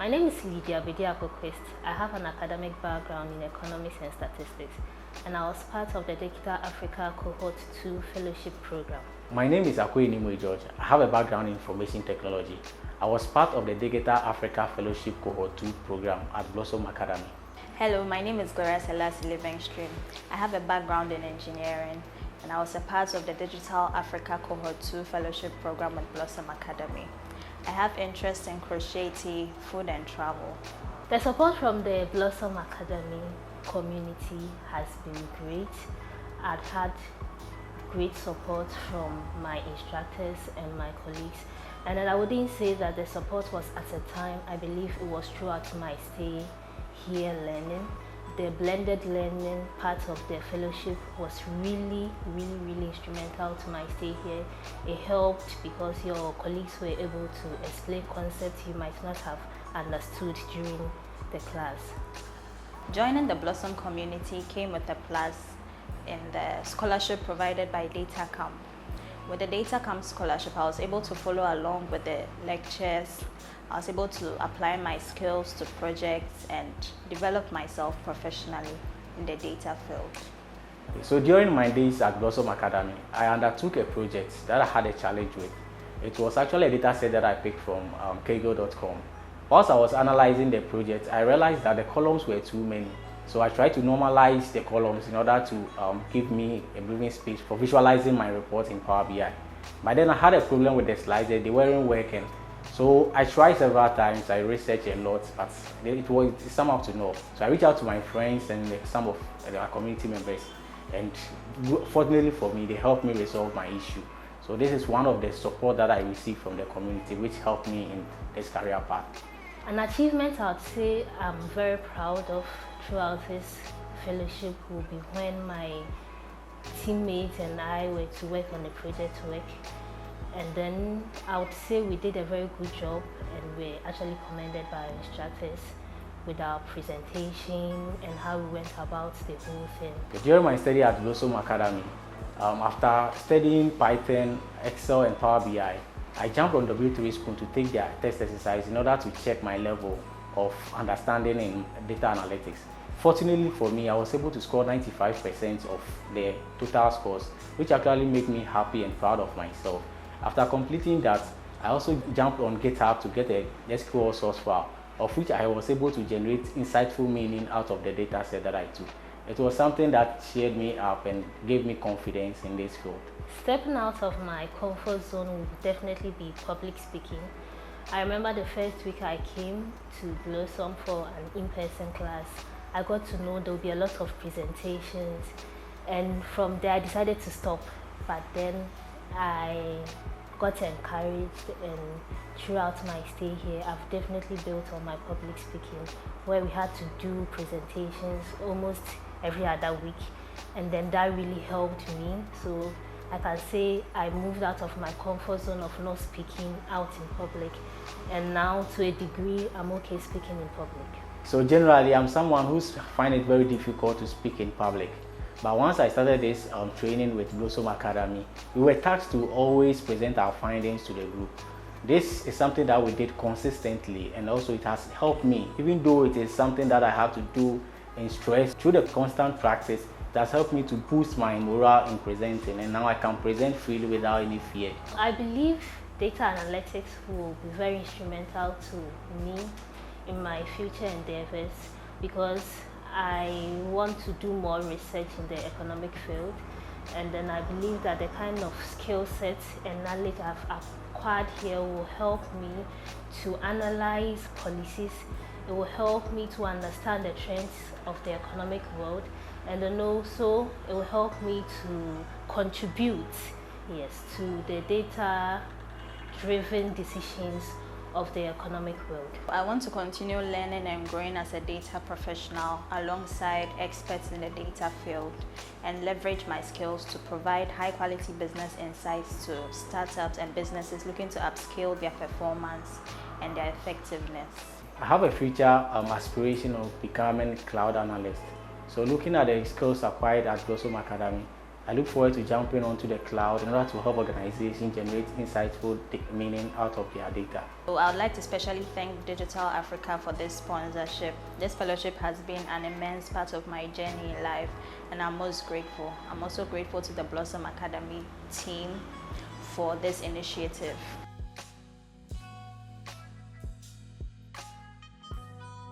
My name is Lydia Bediakoquist. I have an academic background in economics and statistics, and I was part of the Digital Africa Cohort 2 Fellowship Program. My name is Akoinimo George. I have a background in information technology. I was part of the Digital Africa Fellowship Cohort 2 program at Blossom Academy. Hello, my name is Gloria Selassie Livingstream. I have a background in engineering, and I was a part of the Digital Africa Cohort 2 Fellowship Program at Blossom Academy. I have interest in crochet, food, and travel. The support from the Blossom Academy community has been great. I've had great support from my instructors and my colleagues, and then I wouldn't say that the support was at a time. I believe it was throughout my stay here learning. The blended learning part of the fellowship was really instrumental to my stay here. It helped because your colleagues were able to explain concepts you might not have understood during the class. Joining the Blossom community came with a plus in the scholarship provided by DataCamp. With the DataCamp scholarship, I was able to follow along with the lectures. I was able to apply my skills to projects and develop myself professionally in the data field. So during my days at Blossom Academy, I undertook a project that I had a challenge with. It was actually a data set that I picked from kaggle.com. Whilst I was analyzing the project, I realized that the columns were too many. So I tried to normalize the columns in order to give me a breathing space for visualizing my report in Power BI. But then I had a problem with the slides, they weren't working. So I tried several times, I researched a lot, but it's somehow to know. So I reached out to my friends and some of our community members, and fortunately for me, they helped me resolve my issue. So this is one of the support that I received from the community, which helped me in this career path. An achievement I would say I'm very proud of throughout this fellowship will be when my teammates and I were to work on the project work. And then I would say we did a very good job, and we're actually commended by our instructors with our presentation and how we went about the whole thing. During my study at Blossom Academy, after studying Python, Excel, and Power BI, I jumped on W3 School to take their test exercise in order to check my level of understanding in data analytics. Fortunately for me, I was able to score 95% of the total scores, which actually made me happy and proud of myself. After completing that, I also jumped on GitHub to get a SQL source file, of which I was able to generate insightful meaning out of the data set that I took. It was something that cheered me up and gave me confidence in this field. Stepping out of my comfort zone would definitely be public speaking. I remember the first week I came to Blossom for an in-person class. I got to know there would be a lot of presentations, and from there I decided to stop, but then I got encouraged, and throughout my stay here I've definitely built on my public speaking, where we had to do presentations almost every other week, and then that really helped me. So I can say I moved out of my comfort zone of not speaking out in public, and now to a degree I'm okay speaking in public. So generally I'm someone who finds it very difficult to speak in public. But once I started this training with Blossom Academy, we were tasked to always present our findings to the group. This is something that we did consistently, and also it has helped me, even though it is something that I have to do in stress. Through the constant practice, it has helped me to boost my morale in presenting, and now I can present freely without any fear. I believe data analytics will be very instrumental to me in my future endeavors, because I want to do more research in the economic field, and then I believe that the kind of skill sets and knowledge I've acquired here will help me to analyze policies. It will help me to understand the trends of the economic world, and then also it will help me to contribute, to the data-driven decisions of the economic world. I want to continue learning and growing as a data professional alongside experts in the data field, and leverage my skills to provide high quality business insights to startups and businesses looking to upscale their performance and their effectiveness. I have a future aspiration of becoming a cloud analyst. So looking at the skills acquired at Blossom Academy, I look forward to jumping onto the cloud in order to help organizations generate insightful meaning out of their data. So I would like to especially thank Digital Africa for this sponsorship. This fellowship has been an immense part of my journey in life, and I'm most grateful. I'm also grateful to the Blossom Academy team for this initiative.